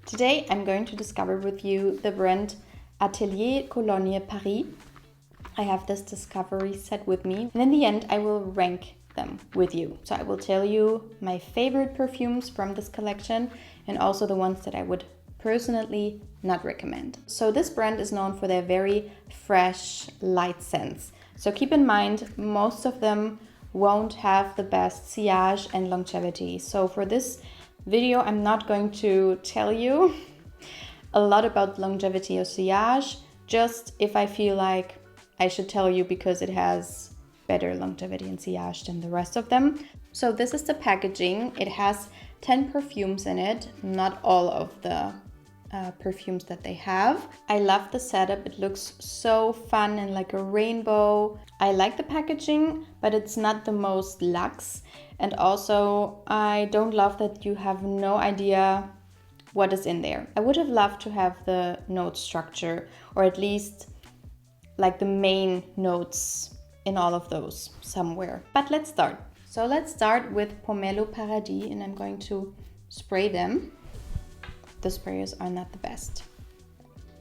Today I'm going to discover with you the brand Atelier Cologne Paris. I have this discovery set with me, and in the end I will rank them with you. So I will tell you my favorite perfumes from this collection and also the ones that I would personally not recommend. So this brand is known for their very fresh, light scents. So keep in mind, most of them won't have the best sillage and longevity. So for this video, I'm not going to tell you a lot about longevity or sillage, just if I feel like I should tell you because it has better longevity and sillage than the rest of them. So this is the packaging. It has 10 perfumes in it, not all of the perfumes that they have. I love the setup. It looks so fun and like a rainbow. I like the packaging, but it's not the most luxe. And also, I don't love that you have no idea what is in there. I would have loved to have the note structure, or at least like the main notes in all of those somewhere. But let's start. So let's start with Pomelo Paradis, and I'm going to spray them. The sprayers are not the best.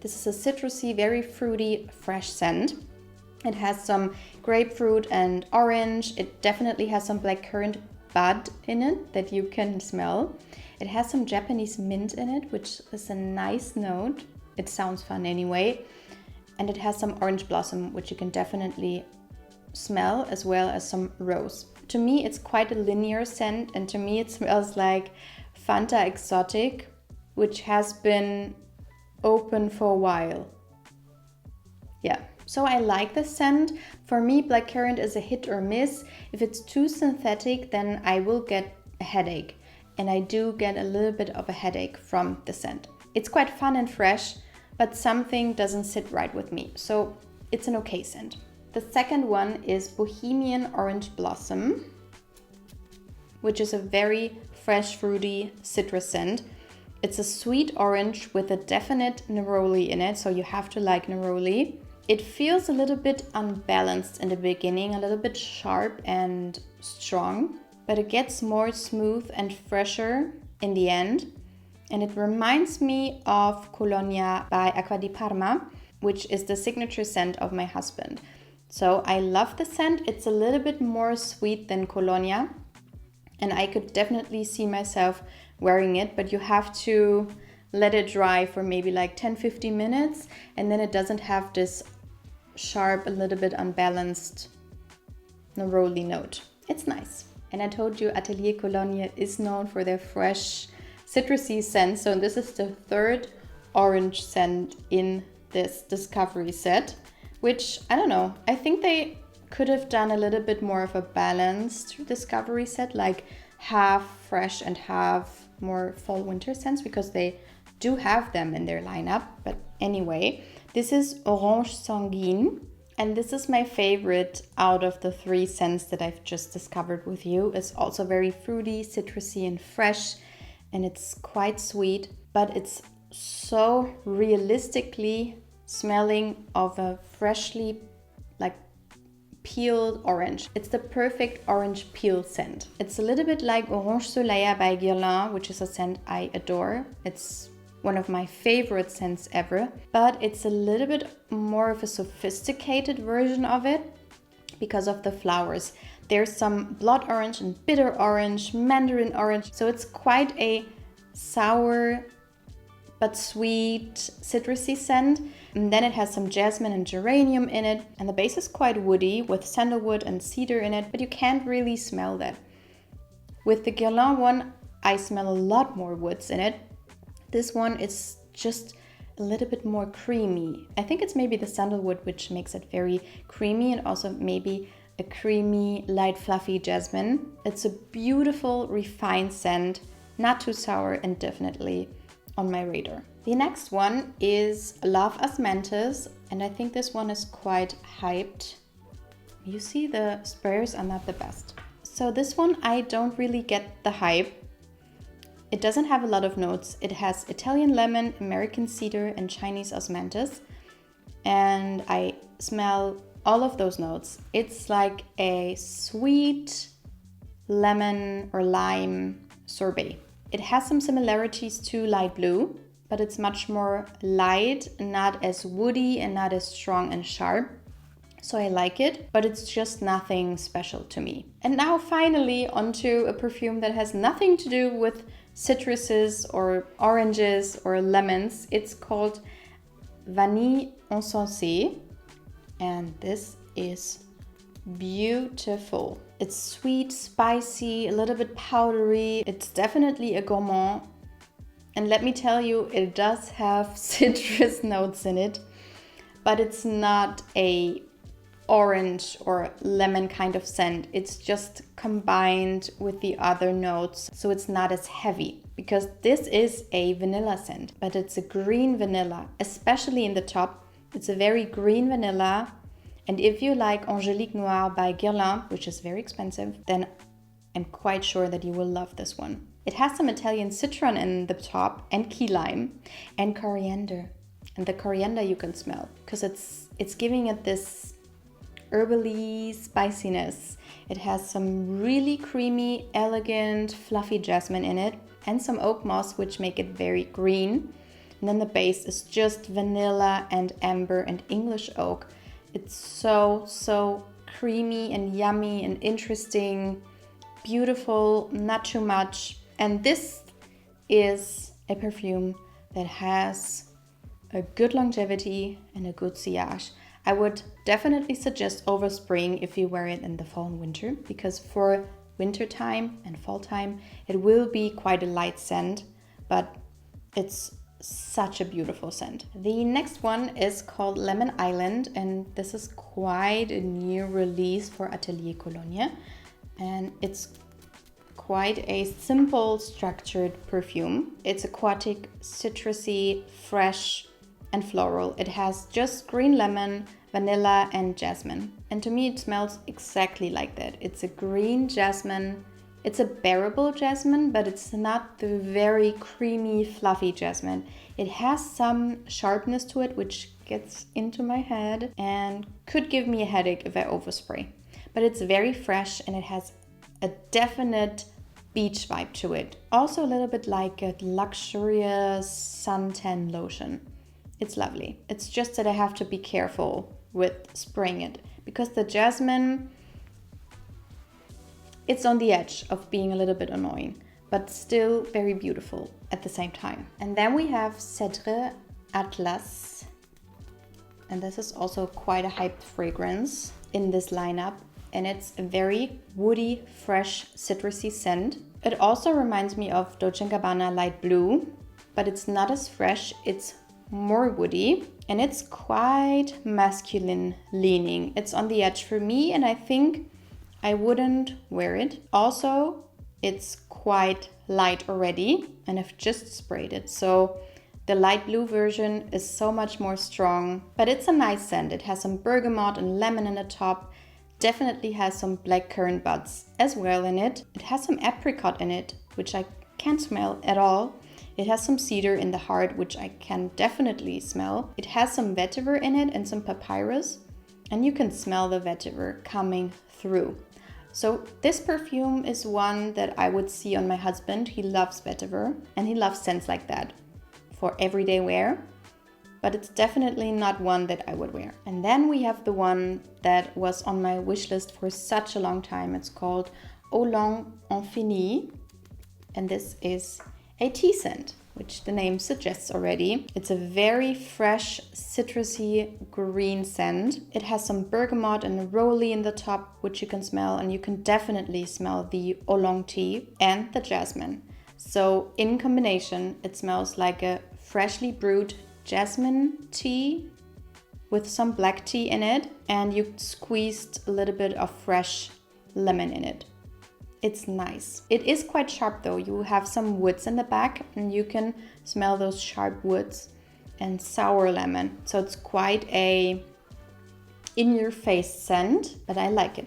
This is a citrusy, very fruity, fresh scent. It has some grapefruit and orange. It definitely has some blackcurrant bud in it that you can smell. It has some Japanese mint in it, which is a nice note. It sounds fun anyway. And it has some orange blossom, which you can definitely smell, as well as some rose. To me, it's quite a linear scent, and to me it smells like Fanta Exotic, which has been open for a while. Yeah, so I like the scent. For me, blackcurrant is a hit or miss. If it's too synthetic, then I will get a headache. And I do get a little bit of a headache from the scent. It's quite fun and fresh, but something doesn't sit right with me. So it's an okay scent. The second one is Bohemian Orange Blossom, which is a very fresh, fruity citrus scent. It's a sweet orange with a definite neroli in it, so you have to like neroli. It feels a little bit unbalanced in the beginning, a little bit sharp and strong, but it gets more smooth and fresher in the end. And it reminds me of Cologne by Acqua di Parma, which is the signature scent of my husband. So I love the scent. It's a little bit more sweet than Cologne, and I could definitely see myself wearing it, but you have to let it dry for maybe like 10-15 minutes, and then it doesn't have this sharp, a little bit unbalanced neroli note. It's nice. And I told you Atelier Cologne is known for their fresh citrusy scent, so this is the third orange scent in this discovery set, which I don't know, I think they could have done a little bit more of a balanced discovery set, like half fresh and half more fall winter scents, because they do have them in their lineup. But anyway, this is Orange Sanguine, and this is my favorite out of the three scents that I've just discovered with you. It's also very fruity, citrusy and fresh, and it's quite sweet, but it's so realistically smelling of a freshly peeled orange. It's the perfect orange peel scent. It's a little bit like Orange Soleil by Guerlain, which is a scent I adore. It's one of my favorite scents ever, but it's a little bit more of a sophisticated version of it because of the flowers. There's some blood orange and bitter orange, mandarin orange, so it's quite a sour but sweet, citrusy scent. And then it has some jasmine and geranium in it, and the base is quite woody with sandalwood and cedar in it, but you can't really smell that. With the Guerlain one, I smell a lot more woods in it. This one is just a little bit more creamy. I think it's maybe the sandalwood which makes it very creamy, and also maybe a creamy, light, fluffy jasmine. It's a beautiful, refined scent, not too sour, and definitely on my radar. The next one is Love Osmanthus, and I think this one is quite hyped. You see, the sprayers are not the best. So this one, I don't really get the hype. It doesn't have a lot of notes. It has Italian lemon, American cedar, and Chinese osmanthus. And I smell all of those notes. It's like a sweet lemon or lime sorbet. It has some similarities to light blue, but it's much more light, not as woody and not as strong and sharp. So I like it, but it's just nothing special to me. And now finally onto a perfume that has nothing to do with citruses or oranges or lemons. It's called Vanille Insensée, and this is beautiful. It's sweet, spicy, a little bit powdery. It's definitely a gourmand. And let me tell you, it does have citrus notes in it, but it's not a orange or lemon kind of scent. It's just combined with the other notes, so it's not as heavy, because this is a vanilla scent, but it's a green vanilla, especially in the top. It's a very green vanilla, and if you like Angélique Noire by Guerlain, which is very expensive, then I'm quite sure that you will love this one. It has some Italian citron in the top, and key lime, and coriander. And the coriander you can smell, because it's giving it this herbally spiciness. It has some really creamy, elegant, fluffy jasmine in it, and some oak moss, which make it very green. And then the base is just vanilla and amber and English oak. It's so creamy and yummy and interesting, beautiful, not too much. And this is a perfume that has a good longevity and a good sillage. I would definitely suggest over spring if you wear it in the fall and winter, because for winter time and fall time, it will be quite a light scent, but it's such a beautiful scent. The next one is called Lemon Island, and this is quite a new release for Atelier Cologne, and it's quite a simple structured perfume. It's aquatic, citrusy, fresh and floral. It has just green lemon, vanilla and jasmine. And to me it smells exactly like that. It's a green jasmine. It's a bearable jasmine, but it's not the very creamy, fluffy jasmine. It has some sharpness to it, which gets into my head and could give me a headache if I overspray. But it's very fresh and it has a definite beach vibe to it. Also a little bit like a luxurious suntan lotion. It's lovely. It's just that I have to be careful with spraying it, because the jasmine, it's on the edge of being a little bit annoying, but still very beautiful at the same time. And then we have Cedre Atlas, and this is also quite a hyped fragrance in this lineup, and it's a very woody, fresh, citrusy scent. It also reminds me of Dolce & Gabbana Light Blue, but it's not as fresh. It's more woody, and it's quite masculine leaning. It's on the edge for me, and I think I wouldn't wear it. Also, it's quite light already, and I've just sprayed it, so the light blue version is so much more strong, but it's a nice scent. It has some bergamot and lemon in the top, definitely has some black currant buds as well in it. It has some apricot in it, which I can't smell at all. It has some cedar in the heart, which I can definitely smell. It has some vetiver in it and some papyrus, and you can smell the vetiver coming through. So this perfume is one that I would see on my husband. He loves vetiver and he loves scents like that for everyday wear, but it's definitely not one that I would wear. And then we have the one that was on my wish list for such a long time. It's called Oolang Infini, and this is a tea scent, which the name suggests already. It's a very fresh, citrusy green scent. It has some bergamot and neroli in the top, which you can smell, and you can definitely smell the oolong tea and the jasmine. So in combination, it smells like a freshly brewed jasmine tea with some black tea in it, and you squeezed a little bit of fresh lemon in it. It's nice. It is quite sharp though. You have some woods in the back and you can smell those sharp woods and sour lemon. So it's quite a in-your-face scent, but I like it.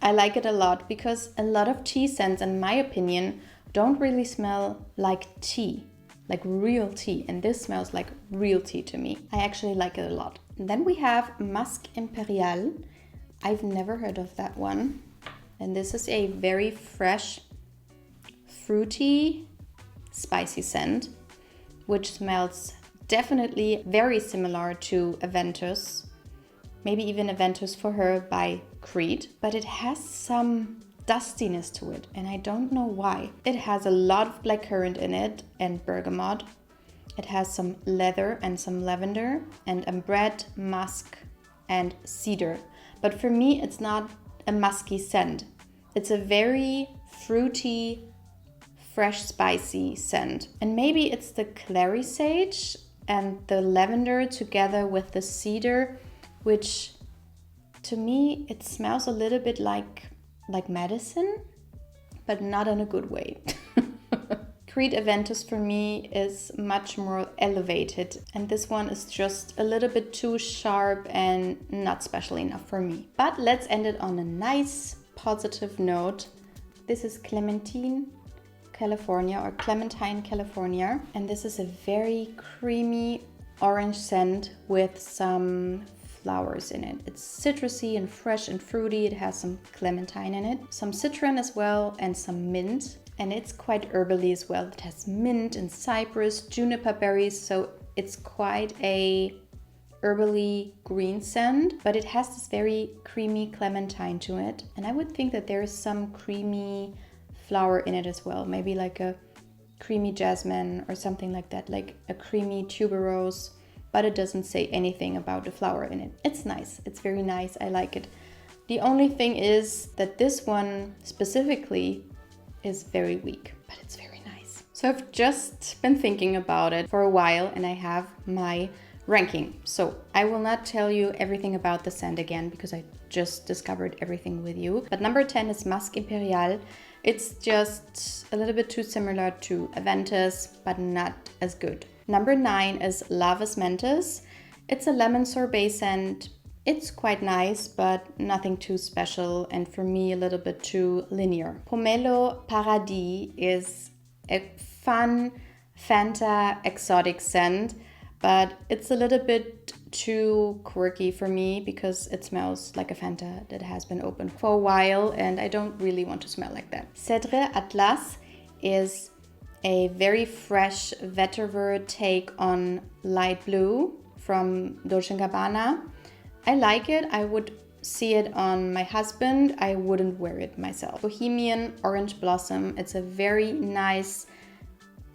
I like it a lot because a lot of tea scents, in my opinion, don't really smell like tea, like real tea. And this smells like real tea to me. I actually like it a lot. And then we have Musc Imperial. I've never heard of that one. And this is a very fresh, fruity, spicy scent which smells definitely very similar to Aventus, maybe even Aventus for Her by Creed, but it has some dustiness to it, and I don't know why. It has a lot of blackcurrant in it and bergamot. It has some leather and some lavender and ambrette, musk and cedar. But for me, it's not a musky scent. It's a very fruity, fresh, spicy scent. And maybe it's the clary sage and the lavender together with the cedar, which to me, it smells a little bit like medicine, but not in a good way. Creed Aventus for me is much more elevated, and this one is just a little bit too sharp and not special enough for me. But let's end it on a nice positive note. This is Clementine California or Clementine California, and this is a very creamy orange scent with some flowers in it. It's citrusy and fresh and fruity. It has some clementine in it, some citron as well, and some mint. And it's quite herbally as well. It has mint and cypress, juniper berries, so it's quite a herbally green scent, but it has this very creamy clementine to it. And I would think that there is some creamy flower in it as well, maybe like a creamy jasmine or something like that, like a creamy tuberose, but it doesn't say anything about the flower in it. It's nice. It's very nice. I like it. The only thing is that this one specifically is very weak, but it's very nice. So I've just been thinking about it for a while and I have my ranking. So I will not tell you everything about the scent again because I just discovered everything with you. But number 10 is Musc Imperial. It's just a little bit too similar to Aventus, but not as good. Number 9 is Lavis Mentis. It's a lemon sorbet scent. It's quite nice, but nothing too special, and for me a little bit too linear. Pomelo Paradis is a fun Fanta exotic scent, but it's a little bit too quirky for me because it smells like a Fanta that has been open for a while and I don't really want to smell like that. Cedre Atlas is a very fresh vetiver take on light blue from Dolce & Gabbana. I like it. I would see it on my husband. I wouldn't wear it myself. Bohemian Orange Blossom. It's a very nice,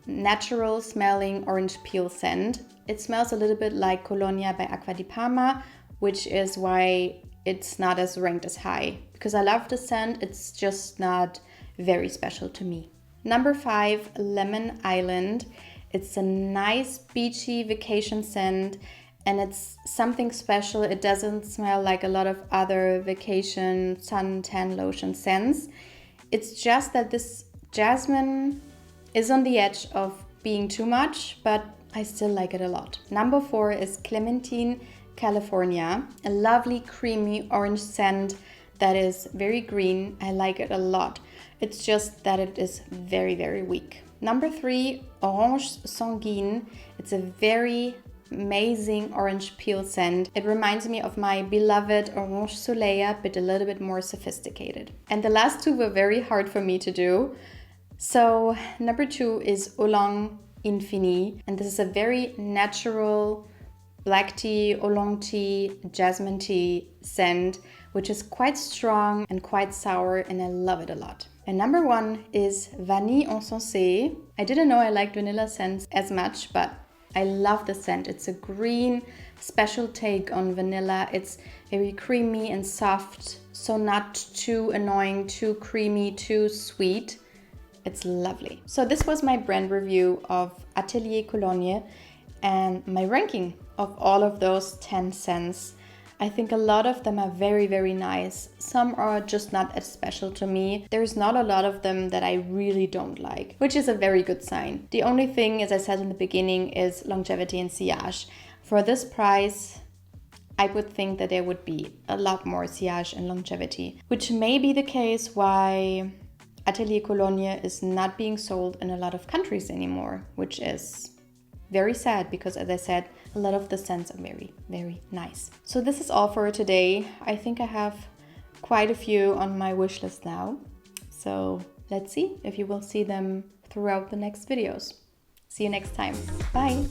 natural smelling orange peel scent. It smells a little bit like Colonia by Acqua di Parma, which is why it's not as ranked as high. Because I love the scent, it's just not very special to me. Number 5, Lemon Island. It's a nice beachy vacation scent and it's something special. It doesn't smell like a lot of other vacation suntan lotion scents. It's just that this jasmine is on the edge of being too much, but I still like it a lot. Number 4 is Clementine California, a lovely creamy orange scent that is very green. I like it a lot. It's just that it is very, very weak. Number 3, Orange Sanguine. It's a very amazing orange peel scent. It reminds me of my beloved Orange Soleil, but a little bit more sophisticated. And the last two were very hard for me to do. So number 2 is Oolang Infini, and this is a very natural black tea, oolong tea, jasmine tea scent, which is quite strong and quite sour, and I love it a lot. And number 1 is Vanille Insensée. I didn't know I liked vanilla scents as much, but I love the scent. It's a green special take on vanilla. It's very creamy and soft, so not too annoying, too creamy, too sweet. It's lovely. So this was my brand review of Atelier Cologne and my ranking of all of those 10 scents. I think a lot of them are very, very nice. Some are just not as special to me. There's not a lot of them that I really don't like, which is a very good sign. The only thing, as I said in the beginning, is longevity and sillage. For this price, I would think that there would be a lot more sillage and longevity, which may be the case why Atelier Cologne is not being sold in a lot of countries anymore, which is very sad because, as I said, a lot of the scents are very, very nice. So this is all for today. I think I have quite a few on my wish list now. So let's see if you will see them throughout the next videos. See you next time. Bye.